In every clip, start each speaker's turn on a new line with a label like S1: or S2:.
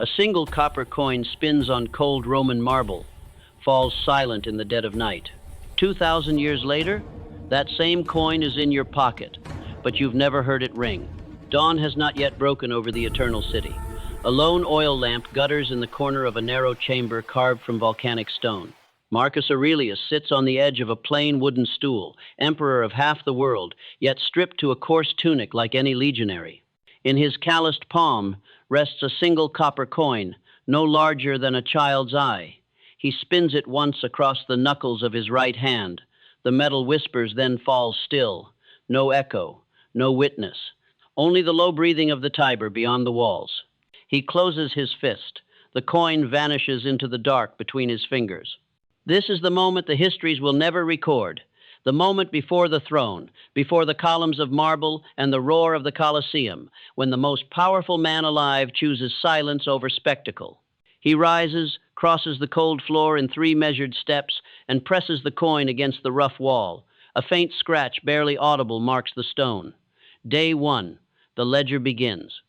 S1: A single copper coin spins on cold Roman marble, falls silent in the dead of night. 2,000 years later, that same coin is in your pocket, but you've never heard it ring. Dawn has not yet broken over the eternal city. A lone oil lamp gutters in the corner of a narrow chamber carved from volcanic stone. Marcus Aurelius sits on the edge of a plain wooden stool, emperor of half the world, yet stripped to a coarse tunic like any legionary. In his calloused palm rests a single copper coin, no larger than a child's eye. He spins it once across the knuckles of his right hand. The metal whispers, then falls still. No echo, no witness. Only the low breathing of the Tiber beyond the walls. He closes his fist. The coin vanishes into the dark between his fingers. This is the moment the histories will never record. The moment before the throne, before the columns of marble and the roar of the Colosseum, when the most powerful man alive chooses silence over spectacle. He rises, crosses the cold floor in 3 measured steps, and presses the coin against the rough wall. A faint scratch, barely audible, marks the stone. Day 1. The ledger begins.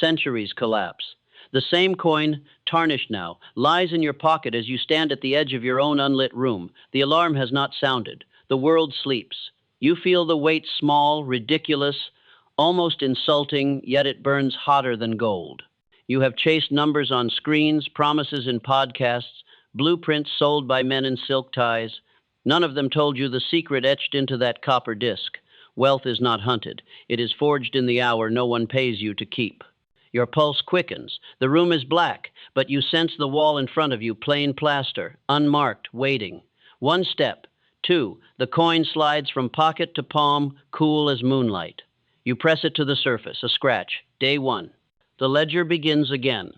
S1: Centuries collapse. The same coin, tarnished now, lies in your pocket as you stand at the edge of your own unlit room. The alarm has not sounded. The world sleeps. You feel the weight small, ridiculous, almost insulting, yet it burns hotter than gold. You have chased numbers on screens, promises in podcasts, blueprints sold by men in silk ties. None of them told you the secret etched into that copper disc. Wealth is not hunted. It is forged in the hour no one pays you to keep. Your pulse quickens. The room is black, but you sense the wall in front of you, plain plaster, unmarked, waiting. 1 step. 2. The coin slides from pocket to palm, cool as moonlight. You press it to the surface, a scratch. Day 1. The ledger begins again.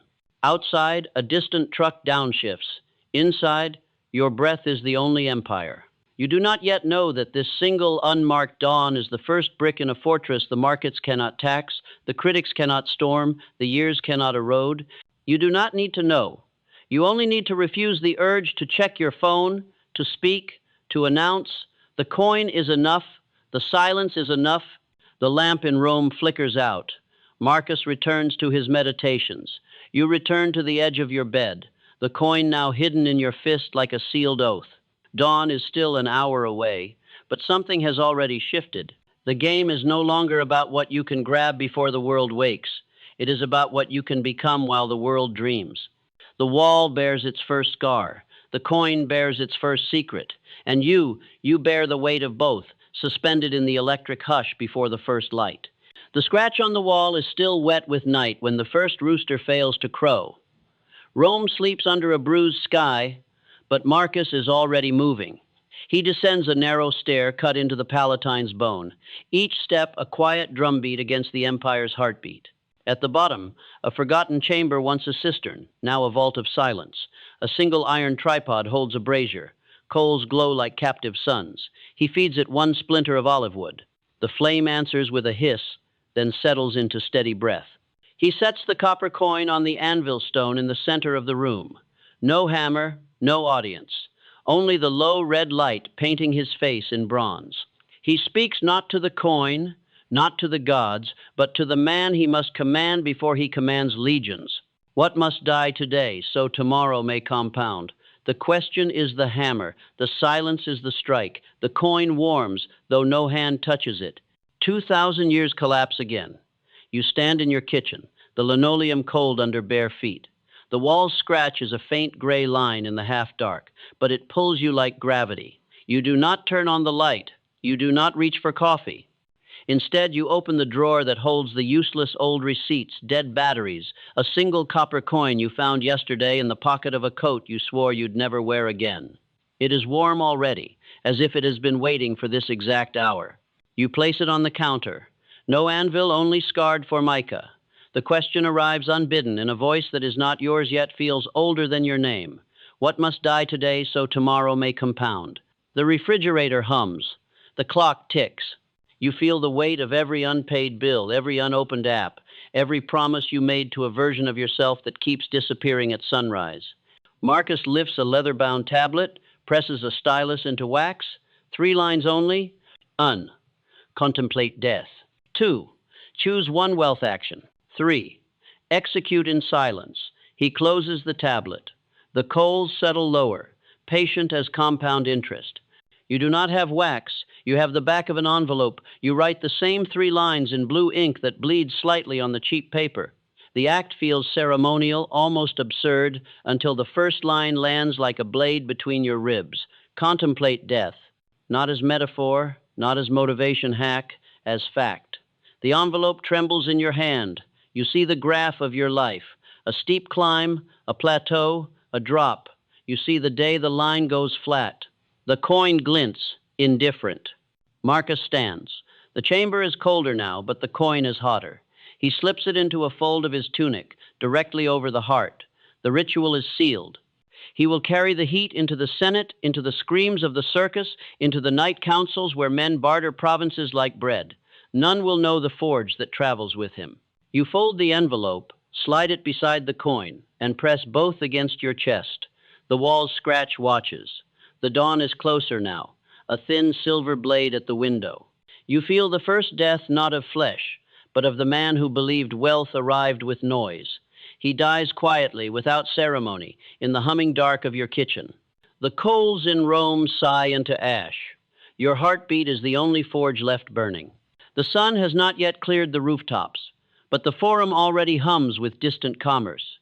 S1: Outside, a distant truck downshifts. Inside, your breath is the only empire. You do not yet know that this single unmarked dawn is the first brick in a fortress the markets cannot tax, the critics cannot storm, the years cannot erode. You do not need to know. You only need to refuse the urge to check your phone, to speak, to announce. The coin is enough. The silence is enough. The lamp in Rome flickers out. Marcus returns to his meditations. You return to the edge of your bed, the coin now hidden in your fist like a sealed oath. Dawn is still an hour away, but something has already shifted. The game is no longer about what you can grab before the world wakes. It is about what you can become while the world dreams. The wall bears its first scar. The coin bears its first secret. And you bear the weight of both, suspended in the electric hush before the first light. The scratch on the wall is still wet with night when the first rooster fails to crow. Rome sleeps under a bruised sky, but Marcus is already moving. He descends a narrow stair cut into the Palatine's bone, each step a quiet drumbeat against the empire's heartbeat. At the bottom, a forgotten chamber, once a cistern, now a vault of silence. A single iron tripod holds a brazier. Coals glow like captive suns. He feeds it 1 splinter of olive wood. The flame answers with a hiss, then settles into steady breath. He sets the copper coin on the anvil stone in the center of the room. No hammer, no audience. Only the low red light painting his face in bronze. He speaks not to the coin, not to the gods, but to the man he must command before he commands legions. What must die today, so tomorrow may compound? The question is the hammer, the silence is the strike. The coin warms, though no hand touches it. 2,000 years collapse again. You stand in your kitchen, the linoleum cold under bare feet. The wall's scratch is a faint gray line in the half-dark, but it pulls you like gravity. You do not turn on the light. You do not reach for coffee. Instead, you open the drawer that holds the useless old receipts, dead batteries, a single copper coin you found yesterday in the pocket of a coat you swore you'd never wear again. It is warm already, as if it has been waiting for this exact hour. You place it on the counter. No anvil, only scarred formica. The question arrives unbidden in a voice that is not yours yet feels older than your name. What must die today so tomorrow may compound? The refrigerator hums. The clock ticks. You feel the weight of every unpaid bill, every unopened app, every promise you made to a version of yourself that keeps disappearing at sunrise. Marcus lifts a leather-bound tablet, presses a stylus into wax. 3 lines only. Contemplate death. 2. Choose 1 wealth action. 3. Execute in silence. He closes the tablet. The coals settle lower, patient as compound interest. You do not have wax. You have the back of an envelope. You write the same 3 lines in blue ink that bleeds slightly on the cheap paper. The act feels ceremonial, almost absurd, until the first line lands like a blade between your ribs. Contemplate death, not as metaphor, not as motivation hack, as fact. The envelope trembles in your hand. You see the graph of your life, a steep climb, a plateau, a drop. You see the day the line goes flat. The coin glints, indifferent. Marcus stands. The chamber is colder now, but the coin is hotter. He slips it into a fold of his tunic, directly over the heart. The ritual is sealed. He will carry the heat into the Senate, into the screams of the circus, into the night councils where men barter provinces like bread. None will know the forge that travels with him. You fold the envelope, slide it beside the coin, and press both against your chest. The walls scratch watches. The dawn is closer now, a thin silver blade at the window. You feel the first death not of flesh, but of the man who believed wealth arrived with noise. He dies quietly, without ceremony, in the humming dark of your kitchen. The coals in Rome sigh into ash. Your heartbeat is the only forge left burning. The sun has not yet cleared the rooftops, but the forum already hums with distant commerce.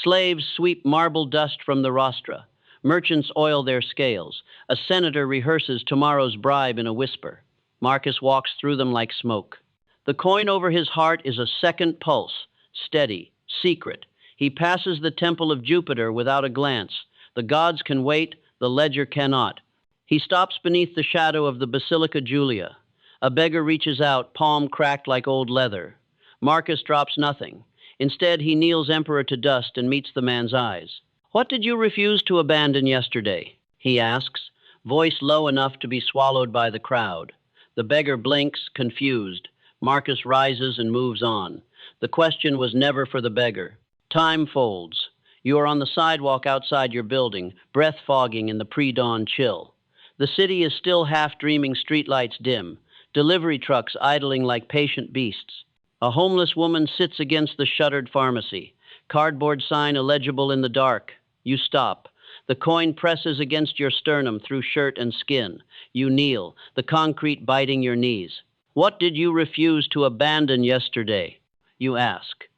S1: Slaves sweep marble dust from the rostra. Merchants oil their scales. A senator rehearses tomorrow's bribe in a whisper. Marcus walks through them like smoke. The coin over his heart is a second pulse, steady, secret. He passes the temple of Jupiter without a glance. The gods can wait, the ledger cannot. He stops beneath the shadow of the Basilica Julia. A beggar reaches out, palm cracked like old leather. Marcus drops nothing. Instead, he kneels emperor to dust and meets the man's eyes. "What did you refuse to abandon yesterday?" he asks, voice low enough to be swallowed by the crowd. The beggar blinks, confused. Marcus rises and moves on. The question was never for the beggar. Time folds. You are on the sidewalk outside your building, breath fogging in the pre-dawn chill. The city is still half-dreaming, streetlights dim, delivery trucks idling like patient beasts. A homeless woman sits against the shuttered pharmacy, cardboard sign illegible in the dark. You stop. The coin presses against your sternum through shirt and skin. You kneel, the concrete biting your knees. "What did you refuse to abandon yesterday?" you ask.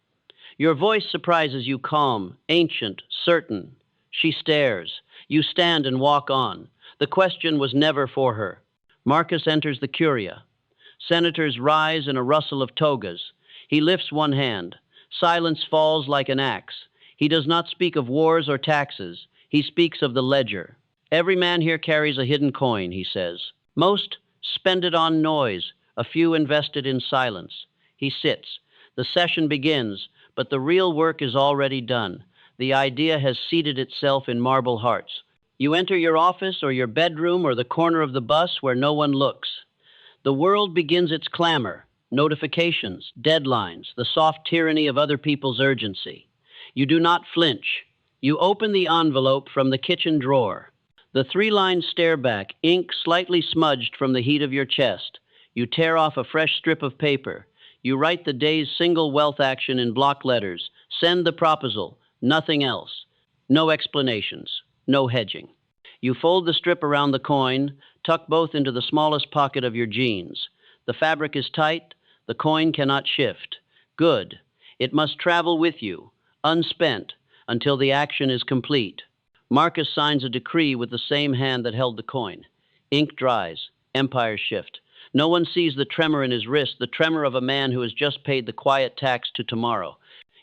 S1: Your voice surprises you, calm, ancient, certain. She stares. You stand and walk on. The question was never for her. Marcus enters the curia. Senators rise in a rustle of togas. He lifts one hand. Silence falls like an axe. He does not speak of wars or taxes. He speaks of the ledger. "Every man here carries a hidden coin," he says. "Most spend it on noise, a few invested in silence." He sits. The session begins, but the real work is already done. The idea has seated itself in marble hearts. You enter your office or your bedroom or the corner of the bus where no one looks. The world begins its clamor, notifications, deadlines, the soft tyranny of other people's urgency. You do not flinch. You open the envelope from the kitchen drawer. The 3-line stare back, ink slightly smudged from the heat of your chest. You tear off a fresh strip of paper. You write the day's single wealth action in block letters. Send the proposal, nothing else. No explanations, no hedging. You fold the strip around the coin, tuck both into the smallest pocket of your jeans. The fabric is tight, the coin cannot shift. Good. It must travel with you, unspent, until the action is complete. Marcus signs a decree with the same hand that held the coin. Ink dries, empires shift. No one sees the tremor in his wrist, the tremor of a man who has just paid the quiet tax to tomorrow.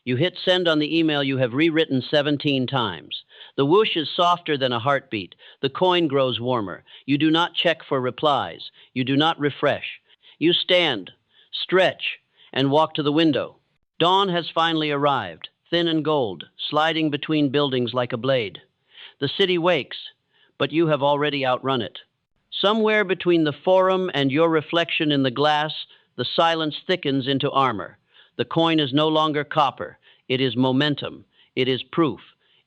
S1: You hit send on the email you have rewritten 17 times. The whoosh is softer than a heartbeat. The coin grows warmer. You do not check for replies. You do not refresh. You stand, stretch, and walk to the window. Dawn has finally arrived, thin and gold, sliding between buildings like a blade. The city wakes, but you have already outrun it. Somewhere between the forum and your reflection in the glass, the silence thickens into armor. The coin is no longer copper. It is momentum. It is proof.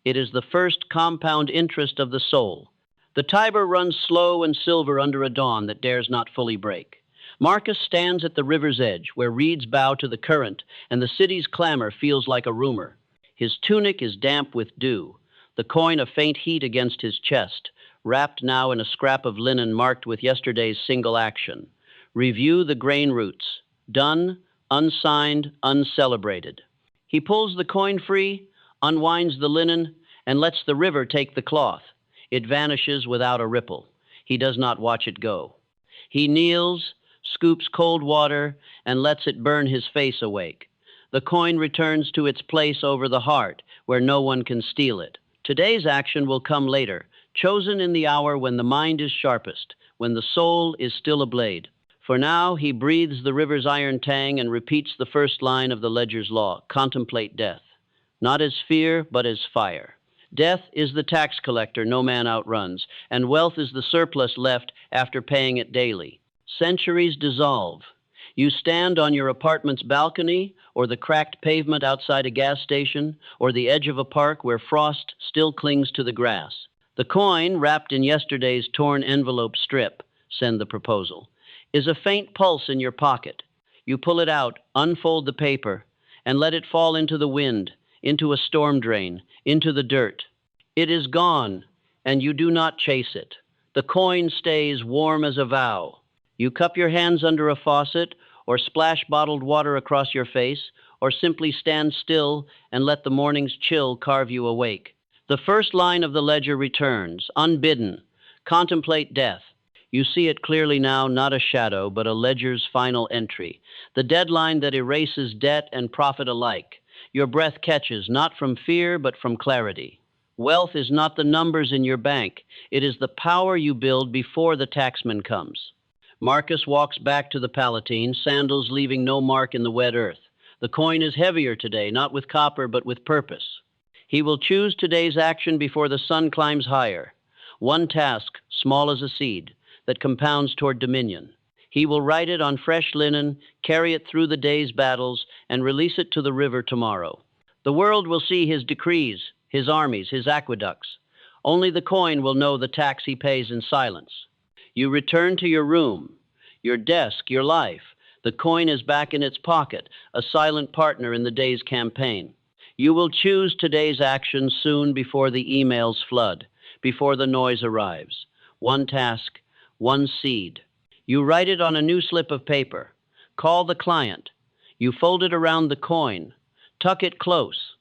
S1: It is the first compound interest of the soul. The Tiber runs slow and silver under a dawn that dares not fully break. Marcus stands at the river's edge, where reeds bow to the current, and the city's clamor feels like a rumor. His tunic is damp with dew, the coin a faint heat against his chest, wrapped now in a scrap of linen marked with yesterday's single action. Review the grain roots. Done, unsigned, uncelebrated. He pulls the coin free, unwinds the linen, and lets the river take the cloth. It vanishes without a ripple. He does not watch it go. He kneels, scoops cold water, and lets it burn his face awake. The coin returns to its place over the heart, where no one can steal it. Today's action will come later, chosen in the hour when the mind is sharpest, when the soul is still ablade. For now, he breathes the river's iron tang and repeats the first line of the ledger's law: contemplate death, not as fear, but as fire. Death is the tax collector no man outruns, and wealth is the surplus left after paying it daily. Centuries dissolve. You stand on your apartment's balcony, or the cracked pavement outside a gas station, or the edge of a park where frost still clings to the grass. The coin, wrapped in yesterday's torn envelope strip, send the proposal, is a faint pulse in your pocket. You pull it out, unfold the paper, and let it fall into the wind, into a storm drain, into the dirt. It is gone, and you do not chase it. The coin stays warm as a vow. You cup your hands under a faucet, or splash bottled water across your face, or simply stand still and let the morning's chill carve you awake. The first line of the ledger returns, unbidden. Contemplate death. You see it clearly now, not a shadow, but a ledger's final entry, the deadline that erases debt and profit alike. Your breath catches, not from fear, but from clarity. Wealth is not the numbers in your bank. It is the power you build before the taxman comes. Marcus walks back to the Palatine, sandals leaving no mark in the wet earth. The coin is heavier today, not with copper, but with purpose. He will choose today's action before the sun climbs higher. One task, small as a seed, that compounds toward dominion. He will write it on fresh linen, carry it through the day's battles, and release it to the river tomorrow. The world will see his decrees, his armies, his aqueducts. Only the coin will know the tax he pays in silence. You return to your room, your desk, your life. The coin is back in its pocket, a silent partner in the day's campaign. You will choose today's action soon before the emails flood, before the noise arrives. One task, one seed. You write it on a new slip of paper. Call the client. You fold it around the coin. Tuck it close.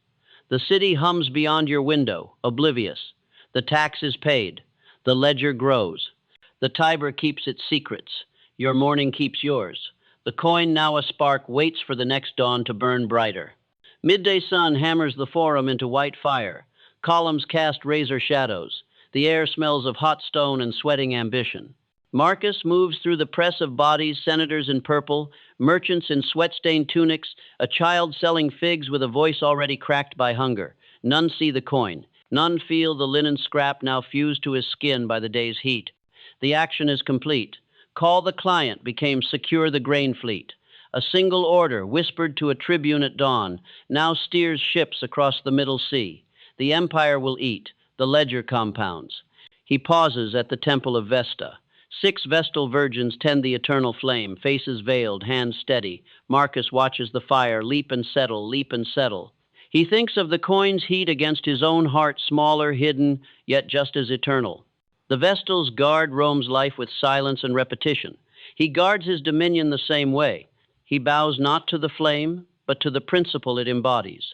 S1: The city hums beyond your window, oblivious. The tax is paid. The ledger grows. The Tiber keeps its secrets. Your morning keeps yours. The coin, now a spark, waits for the next dawn to burn brighter. Midday sun hammers the forum into white fire. Columns cast razor shadows. The air smells of hot stone and sweating ambition. Marcus moves through the press of bodies, senators in purple, merchants in sweat-stained tunics, a child selling figs with a voice already cracked by hunger. None see the coin. None feel the linen scrap now fused to his skin by the day's heat. The action is complete. Call the client became secure the grain fleet. A single order, whispered to a tribune at dawn, now steers ships across the middle sea. The empire will eat. The ledger compounds. He pauses at the temple of Vesta. 6 Vestal virgins tend the eternal flame, faces veiled, hands steady. Marcus watches the fire leap and settle, leap and settle. He thinks of the coin's heat against his own heart, smaller, hidden, yet just as eternal. The Vestals guard Rome's life with silence and repetition. He guards his dominion the same way. He bows not to the flame, but to the principle it embodies.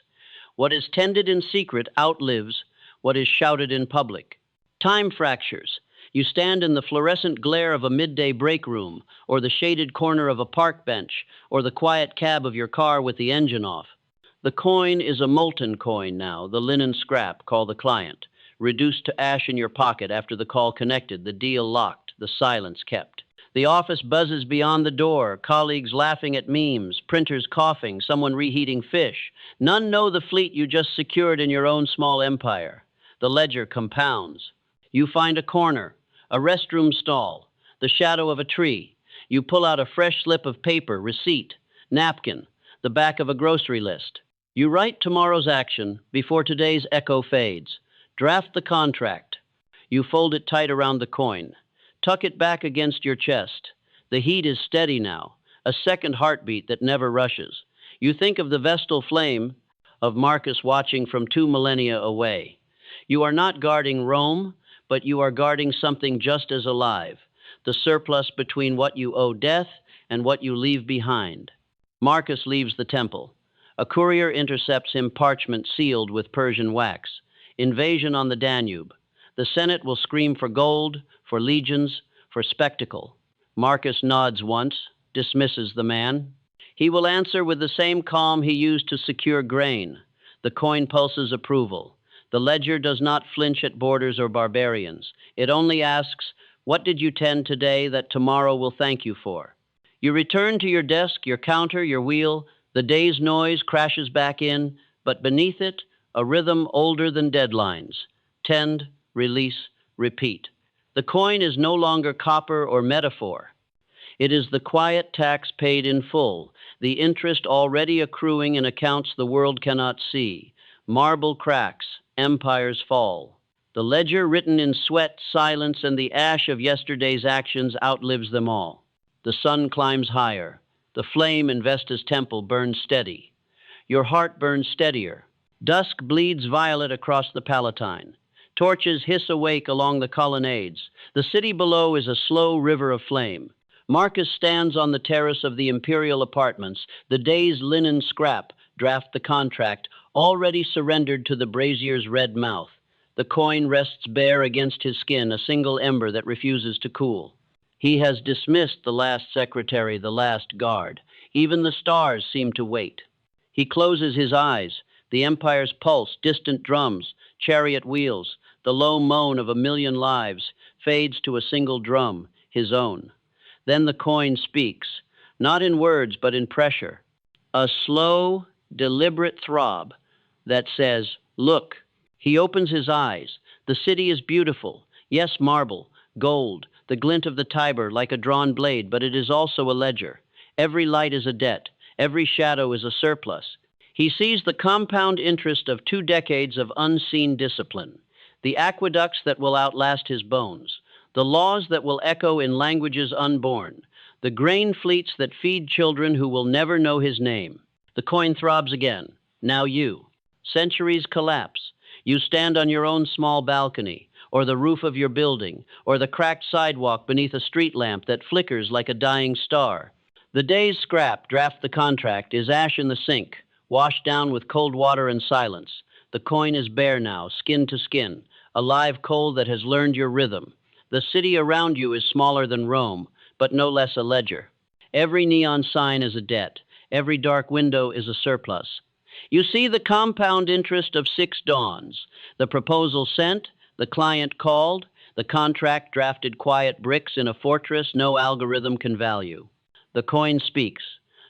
S1: What is tended in secret outlives what is shouted in public. Time fractures. You stand in the fluorescent glare of a midday break room, or the shaded corner of a park bench, or the quiet cab of your car with the engine off. The coin is a molten coin now, the linen scrap, call the client, reduced to ash in your pocket after the call connected, the deal locked, the silence kept. The office buzzes beyond the door, colleagues laughing at memes, printers coughing, someone reheating fish. None know the fleet you just secured in your own small empire. The ledger compounds. You find a corner, a restroom stall, the shadow of a tree. You pull out a fresh slip of paper, receipt, napkin, the back of a grocery list. You write tomorrow's action before today's echo fades. Draft the contract. You fold it tight around the coin. Tuck it back against your chest. The heat is steady now, a second heartbeat that never rushes. You think of the Vestal flame, of Marcus watching from 2 millennia away. You are not guarding Rome, but you are guarding something just as alive, the surplus between what you owe death and what you leave behind. Marcus leaves the temple. A courier intercepts him parchment sealed with Persian wax. Invasion on the Danube. The Senate will scream for gold, for legions, for spectacle. Marcus nods once, dismisses the man. He will answer with the same calm he used to secure grain. The coin pulses approval. The ledger does not flinch at borders or barbarians. It only asks, "What did you tend today that tomorrow will thank you for?" You return to your desk, your counter, your wheel. The day's noise crashes back in, but beneath it, a rhythm older than deadlines. Tend, release, repeat. The coin is no longer copper or metaphor. It is the quiet tax paid in full, the interest already accruing in accounts the world cannot see. Marble cracks, empires fall. The ledger written in sweat, silence, and the ash of yesterday's actions outlives them all. The sun climbs higher. The flame in Vesta's temple burns steady. Your heart burns steadier. Dusk bleeds violet across the Palatine. Torches hiss awake along the colonnades. The city below is a slow river of flame. Marcus stands on the terrace of the imperial apartments. The day's linen scrap draft the contract, already surrendered to the brazier's red mouth. The coin rests bare against his skin, a single ember that refuses to cool. He has dismissed the last secretary, the last guard. Even the stars seem to wait. He closes his eyes. The empire's pulse, distant drums, chariot wheels, the low moan of 1,000,000 lives fades to a single drum, his own. Then the coin speaks, not in words but in pressure. A slow, deliberate throb that says, "Look." He opens his eyes. The city is beautiful. Yes, marble, gold, the glint of the Tiber like a drawn blade, but it is also a ledger. Every light is a debt. Every shadow is a surplus. He sees the compound interest of 2 decades of unseen discipline, the aqueducts that will outlast his bones, the laws that will echo in languages unborn, the grain fleets that feed children who will never know his name. The coin throbs again. Now you. Centuries collapse. You stand on your own small balcony, or the roof of your building, or the cracked sidewalk beneath a street lamp that flickers like a dying star. The day's scrap, draft the contract, is ash in the sink, washed down with cold water and silence. The coin is bare now, skin to skin, a live coal that has learned your rhythm. The city around you is smaller than Rome, but no less a ledger. Every neon sign is a debt. Every dark window is a surplus. You see the compound interest of 6 dawns, the proposal sent, the client called, the contract drafted quiet bricks in a fortress no algorithm can value. The coin speaks,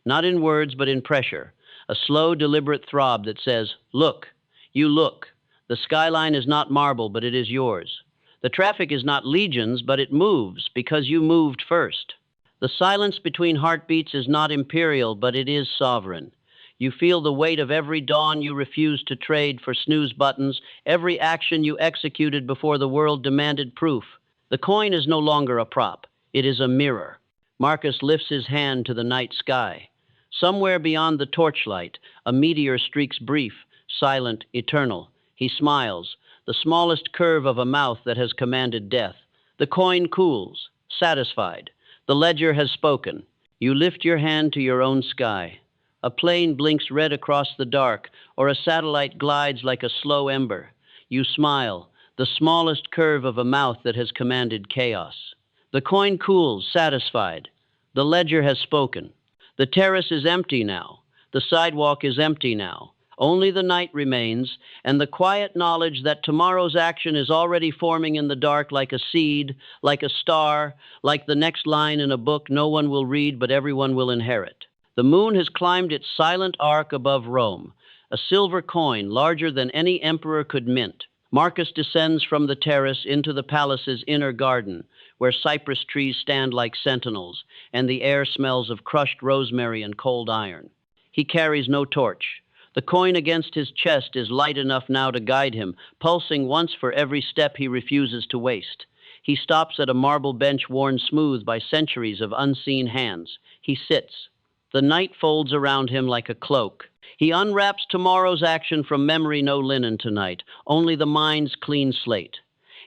S1: not in words but in pressure, a slow, deliberate throb that says, "Look, you look. The skyline is not marble, but it is yours. The traffic is not legions, but it moves because you moved first. The silence between heartbeats is not imperial, but it is sovereign. You feel the weight of every dawn you refused to trade for snooze buttons, every action you executed before the world demanded proof. The coin is no longer a prop. It is a mirror." Marcus lifts his hand to the night sky. Somewhere beyond the torchlight, a meteor streaks brief, silent, eternal. He smiles, the smallest curve of a mouth that has commanded death. The coin cools, satisfied. The ledger has spoken. You lift your hand to your own sky. A plane blinks red across the dark, or a satellite glides like a slow ember. You smile, the smallest curve of a mouth that has commanded chaos. The coin cools, satisfied. The ledger has spoken. The terrace is empty now. The sidewalk is empty now. Only the night remains, and the quiet knowledge that tomorrow's action is already forming in the dark like a seed, like a star, like the next line in a book no one will read but everyone will inherit. The moon has climbed its silent arc above Rome, a silver coin larger than any emperor could mint. Marcus descends from the terrace into the palace's inner garden, where cypress trees stand like sentinels, and the air smells of crushed rosemary and cold iron. He carries no torch. The coin against his chest is light enough now to guide him, pulsing once for every step he refuses to waste. He stops at a marble bench worn smooth by centuries of unseen hands. He sits. The night folds around him like a cloak. He unwraps tomorrow's action from memory, no linen tonight, only the mind's clean slate.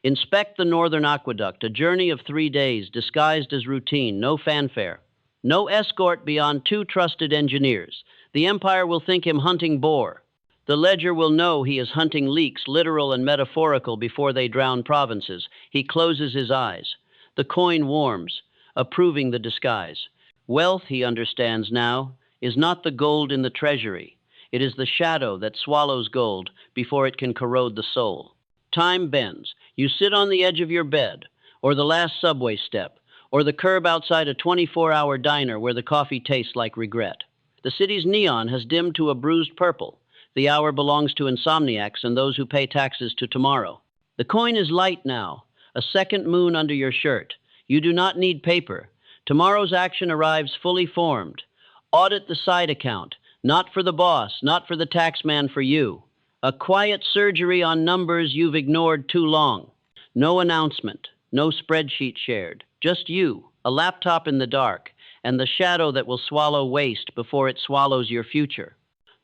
S1: Inspect the northern aqueduct, a journey of 3 days, disguised as routine, no fanfare. No escort beyond 2 trusted engineers. The Empire will think him hunting boar. The ledger will know he is hunting leaks, literal and metaphorical, before they drown provinces. He closes his eyes. The coin warms, approving the disguise. Wealth, he understands now, is not the gold in the treasury. It is the shadow that swallows gold before it can corrode the soul. Time bends. You sit on the edge of your bed, or the last subway step, or the curb outside a 24-hour diner where the coffee tastes like regret. The city's neon has dimmed to a bruised purple. The hour belongs to insomniacs and those who pay taxes to tomorrow. The coin is light now, a second moon under your shirt. You do not need paper. Tomorrow's action arrives fully formed. Audit the side account, not for the boss, not for the taxman, for you. A quiet surgery on numbers you've ignored too long. No announcement, no spreadsheet shared. Just you, a laptop in the dark, and the shadow that will swallow waste before it swallows your future.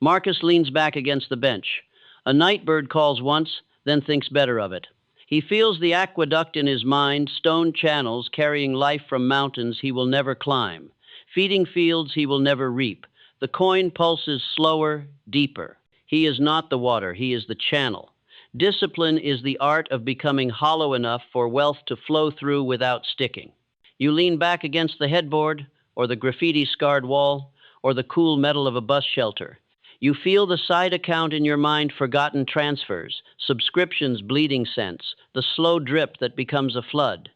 S1: Marcus leans back against the bench. A nightbird calls once, then thinks better of it. He feels the aqueduct in his mind, stone channels carrying life from mountains he will never climb, feeding fields he will never reap. The coin pulses slower, deeper. He is not the water, he is the channel. Discipline is the art of becoming hollow enough for wealth to flow through without sticking. You lean back against the headboard, or the graffiti-scarred wall, or the cool metal of a bus shelter. You feel the side account in your mind, forgotten transfers, subscriptions, bleeding cents, the slow drip that becomes a flood.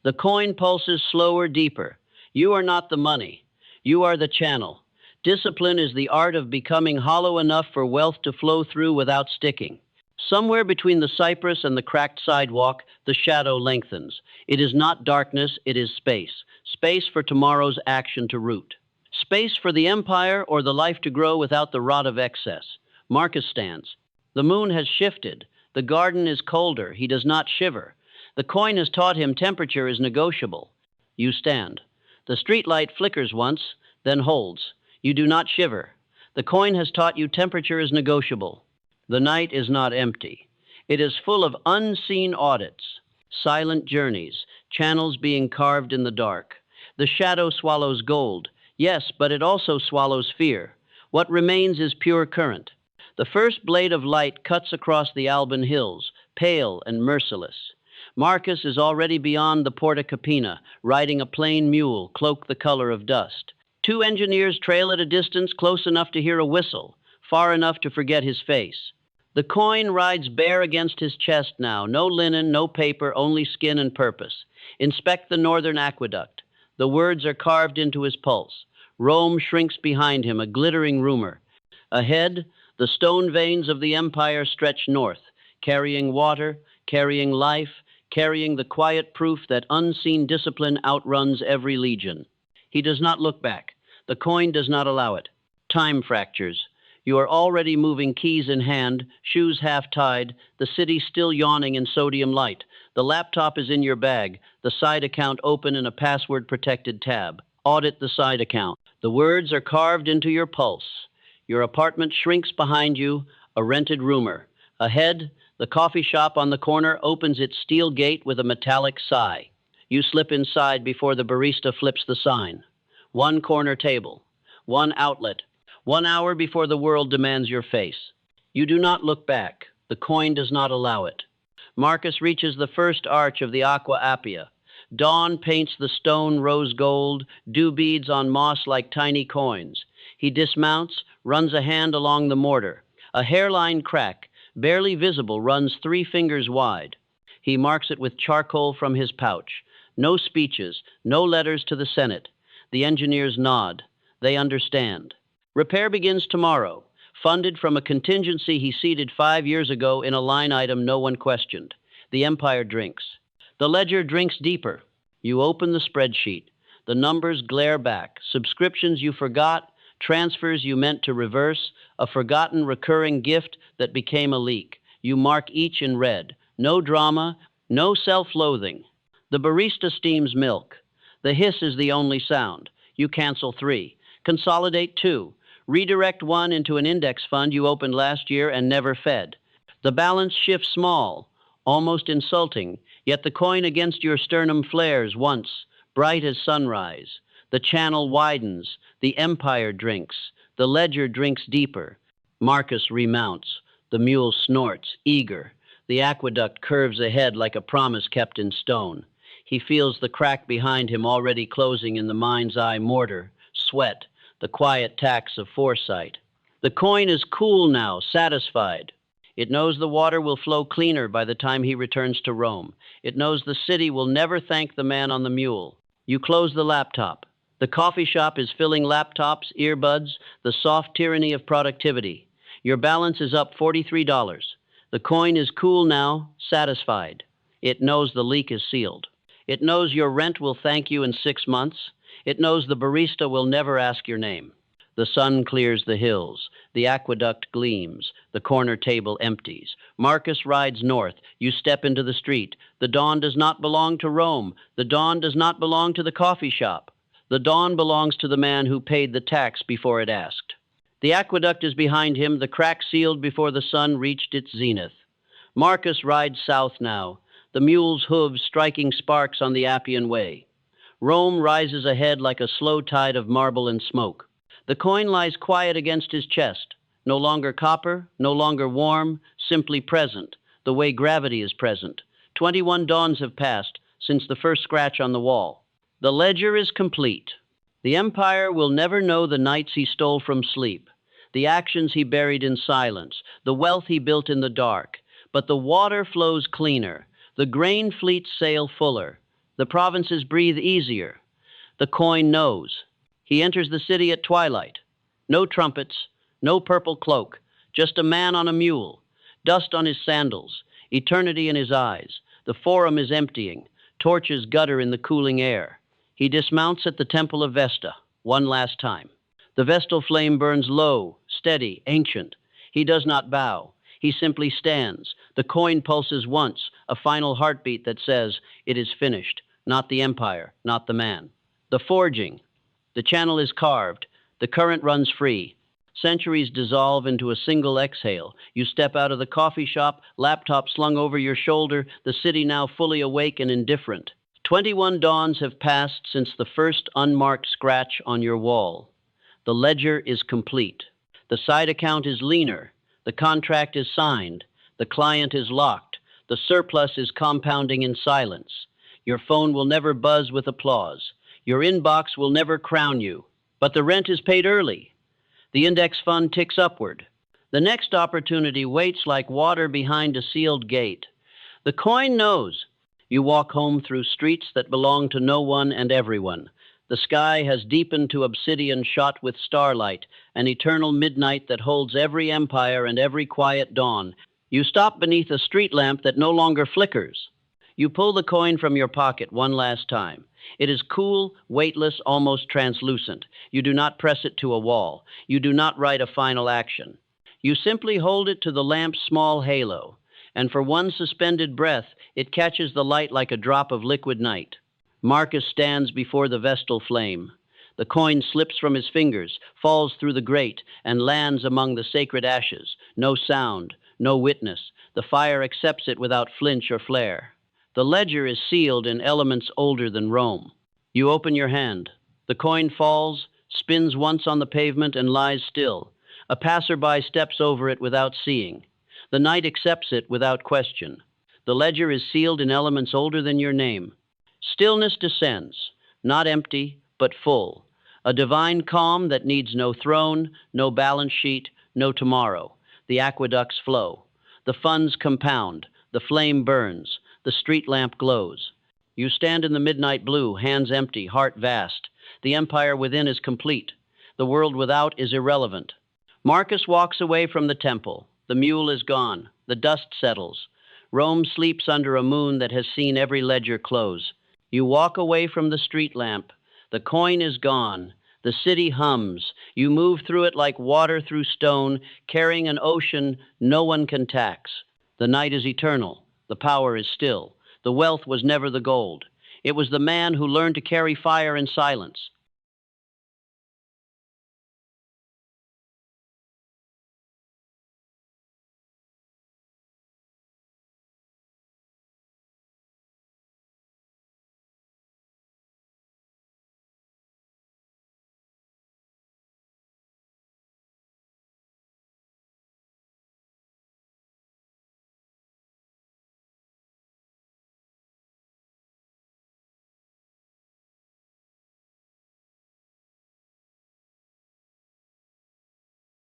S1: The coin pulses slower, deeper. You are not the money. You are the channel. Discipline is the art of becoming hollow enough for wealth to flow through without sticking. Somewhere between the cypress and the cracked sidewalk, the shadow lengthens. It is not darkness, it is space. Space for tomorrow's action to root. Space for the empire or the life to grow without the rot of excess. Marcus stands. The moon has shifted. The garden is colder. He does not shiver. The coin has taught him temperature is negotiable. You stand. The streetlight flickers once, then holds. You do not shiver. The coin has taught you temperature is negotiable. The night is not empty. It is full of unseen audits, silent journeys, channels being carved in the dark. The shadow swallows gold. Yes, but it also swallows fear. What remains is pure current. The first blade of light cuts across the Alban hills, pale and merciless. Marcus is already beyond the Porta Capena, riding a plain mule, cloak the color of dust. 2 engineers trail at a distance, close enough to hear a whistle, far enough to forget his face. The coin rides bare against his chest now. No linen, no paper, only skin and purpose. Inspect the northern aqueduct. The words are carved into his pulse. Rome shrinks behind him, a glittering rumor. Ahead, the stone veins of the empire stretch north, carrying water, carrying life, carrying the quiet proof that unseen discipline outruns every legion. He does not look back. The coin does not allow it. Time fractures. You are already moving, keys in hand, shoes half-tied, the city still yawning in sodium light. The laptop is in your bag, the side account open in a password-protected tab. Audit the side account. The words are carved into your pulse. Your apartment shrinks behind you, a rented roomer. Ahead, the coffee shop on the corner opens its steel gate with a metallic sigh. You slip inside before the barista flips the sign. 1 corner table, 1 outlet, 1 hour before the world demands your face. You do not look back. The coin does not allow it. Marcus reaches the first arch of the Aqua Appia. Dawn paints the stone rose gold, dew beads on moss like tiny coins. He dismounts, runs a hand along the mortar. A hairline crack, barely visible, runs 3 fingers wide. He marks it with charcoal from his pouch. No speeches, no letters to the Senate. The engineers nod. They understand. Repair begins tomorrow, funded from a contingency he seeded 5 years ago in a line item no one questioned. The empire drinks. The ledger drinks deeper. You open the spreadsheet. The numbers glare back. Subscriptions you forgot, transfers you meant to reverse, a forgotten recurring gift that became a leak. You mark each in red. No drama, no self-loathing. The barista steams milk. The hiss is the only sound. You cancel 3. Consolidate 2. Redirect 1 into an index fund you opened last year and never fed. The balance shifts small, almost insulting, yet the coin against your sternum flares once, bright as sunrise. The channel widens, the empire drinks, the ledger drinks deeper. Marcus remounts, the mule snorts, eager. The aqueduct curves ahead like a promise kept in stone. He feels the crack behind him already closing in the mind's eye mortar, sweat, the quiet tax of foresight. The coin is cool now, satisfied. It knows the water will flow cleaner by the time he returns to Rome. It knows the city will never thank the man on the mule. You close the laptop. The coffee shop is filling laptops, earbuds, the soft tyranny of productivity. Your balance is up $43. The coin is cool now, satisfied. It knows the leak is sealed. It knows your rent will thank you in 6 months. It knows the barista will never ask your name. The sun clears the hills. The aqueduct gleams. The corner table empties. Marcus rides north. You step into the street. The dawn does not belong to Rome. The dawn does not belong to the coffee shop. The dawn belongs to the man who paid the tax before it asked. The aqueduct is behind him, the crack sealed before the sun reached its zenith. Marcus rides south now, the mule's hooves striking sparks on the Appian Way. Rome rises ahead like a slow tide of marble and smoke. The coin lies quiet against his chest, no longer copper, no longer warm, simply present, the way gravity is present. 21 dawns have passed since the first scratch on the wall. The ledger is complete. The empire will never know the nights he stole from sleep, the actions he buried in silence, the wealth he built in the dark. But the water flows cleaner, the grain fleets sail fuller, the provinces breathe easier. The coin knows. He enters the city at twilight. No trumpets, no purple cloak, just a man on a mule, dust on his sandals, eternity in his eyes. The forum is emptying, torches gutter in the cooling air. He dismounts at the temple of Vesta, one last time. The Vestal flame burns low, steady, ancient. He does not bow. He simply stands. The coin pulses once, a final heartbeat that says, it is finished, not the empire, not the man. The forging. The channel is carved. The current runs free. Centuries dissolve into a single exhale. You step out of the coffee shop, laptop slung over your shoulder, the city now fully awake and indifferent. 21 dawns have passed since the first unmarked scratch on your wall. The ledger is complete. The side account is leaner. The contract is signed. The client is locked. The surplus is compounding in silence. Your phone will never buzz with applause. Your inbox will never crown you. But the rent is paid early. The index fund ticks upward. The next opportunity waits like water behind a sealed gate. The coin knows. You walk home through streets that belong to no one and everyone. The sky has deepened to obsidian shot with starlight, an eternal midnight that holds every empire and every quiet dawn. You stop beneath a street lamp that no longer flickers. You pull the coin from your pocket one last time. It is cool, weightless, almost translucent. You do not press it to a wall. You do not write a final action. You simply hold it to the lamp's small halo, and for one suspended breath, it catches the light like a drop of liquid night. Marcus stands before the Vestal flame. The coin slips from his fingers, falls through the grate, and lands among the sacred ashes. No sound, no witness. The fire accepts it without flinch or flare. The ledger is sealed in elements older than Rome. You open your hand. The coin falls, spins once on the pavement, and lies still. A passerby steps over it without seeing. The night accepts it without question. The ledger is sealed in elements older than your name. Stillness descends, not empty, but full. A divine calm that needs no throne, no balance sheet, no tomorrow. The aqueducts flow. The funds compound. The flame burns. The street lamp glows. You stand in the midnight blue, hands empty, heart vast. The empire within is complete. The world without is irrelevant. Marcus walks away from the temple. The mule is gone. The dust settles. Rome sleeps under a moon that has seen every ledger close. You walk away from the street lamp. The coin is gone. The city hums. You move through it like water through stone, carrying an ocean no one can tax. The night is eternal. The power is still. The wealth was never the gold. It was the man who learned to carry fire in silence.